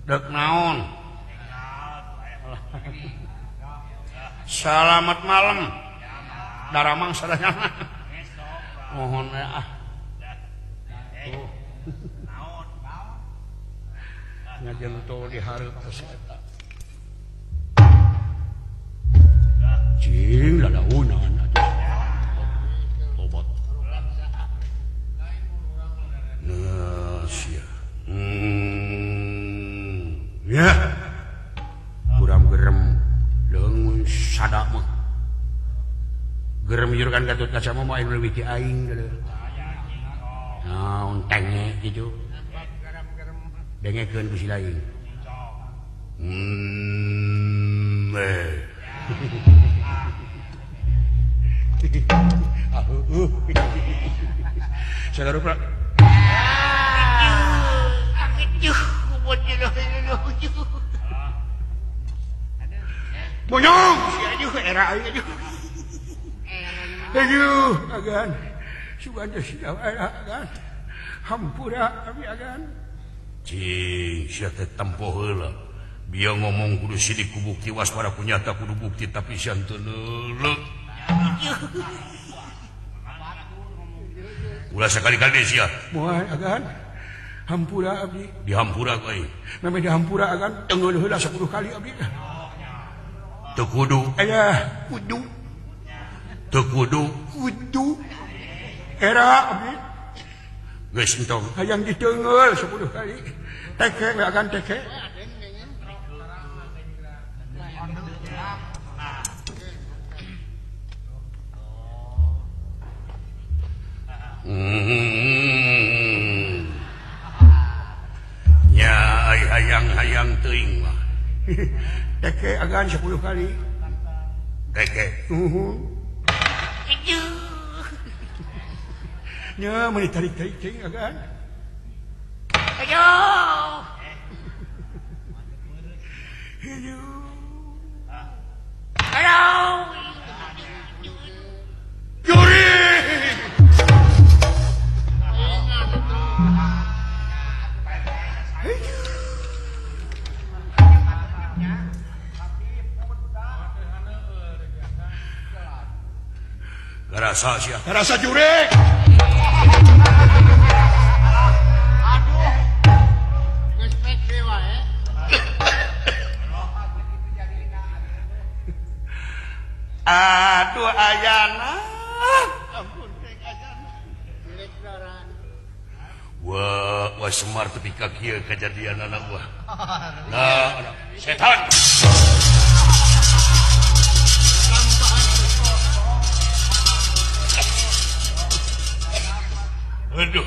dek naon selamat malam daramang sadaya mohon ya ngajentul di hareup eta cing dadaunan obat nah sia ya kurang gerem leung sada mah gerem jur kan Gatot Kaca mah main leuwih ti aing naon tenge kitu dengekeun ku si lain sagarupa Bonyong, si ajuh era aing ajuh. Ajuh, agan. Sugan teh sia agan. Hampura abi agan. Cing, sia teh tempo heula. Bieu ngomong kudu sidik ku bukti waspada ku nyata kudu bukti tapi sia teu leuleuh. Ulah sakali-kali sia. Moal agan. Hampura abdi. Dihampura ku aing. Meme dihampura agan teungeun heula 10 kali abdi. Teu kudu. Aya, kudu. Teu kudu. Kudu. Era abdi. Geus entong. Hayang diteungeul 10 kali. Teke we agan teke. Nya ai hayang-hayang teuing mah. Teke agan 10 kali. Teke. Nya meuni tarik-tarik teuing agan. Ayo. Ayo. Juri. Garasa sia. Garasa jurek. Aduh. Geus pek wae. Aduh ayana. Ampun pek ayana. Jelek daran. Wah Semar tepi ka kieu kejadian anak gua. Nah, setan. Aduh.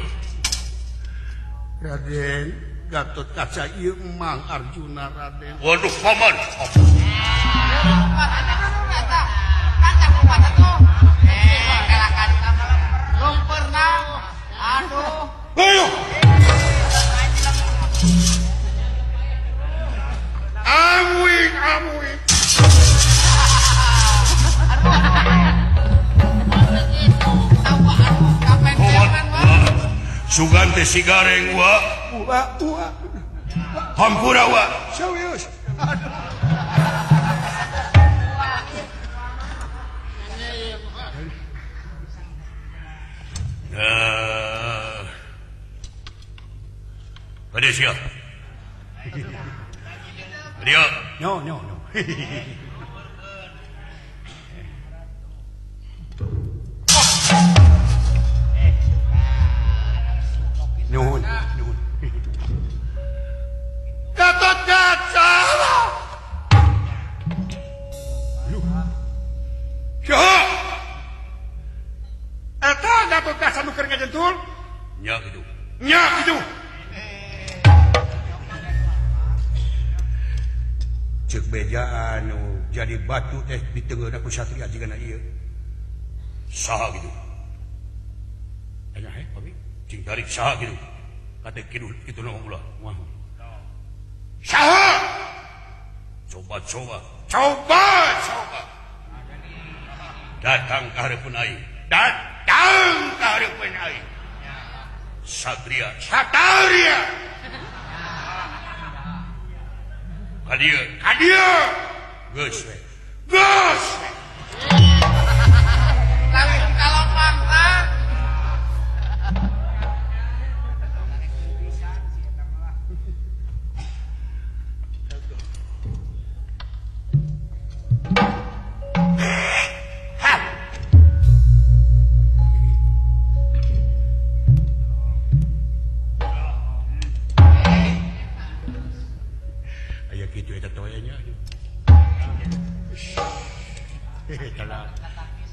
Raden, Gatot Kaca ieu Mang Arjuna Raden. Waduh, paman. Aduh. Ayo. Amuing. Sugan teh sigareng wa. Hampura wa. Serius. Ada siap. Dia. No. Nuhun. Gatot Kaca. Siapa? Eta Gatot Kaca nu keur ngajentul? Nya itu. Cek beja anu jadi batu teh di tengeuhna ku satria jigana ieu. Saha gitu. Aya Papi. Cing tarik saha gitu. Kate kitu na ulah. Wah. Saha? Coba. Datang ka hareupeun aing. Satria. kalau fakta aya kitu eta toyanya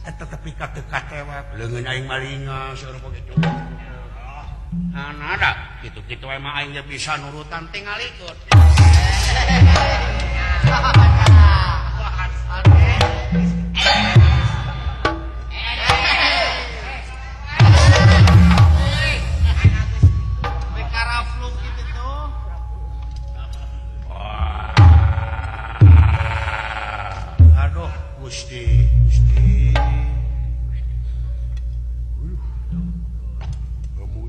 eta tepi ka teu katewa leungeun aing malinga saur kitu ada gitu-gitu emang aing ge bisa nurutan tingalikeun aduh Gusti Gusti kamu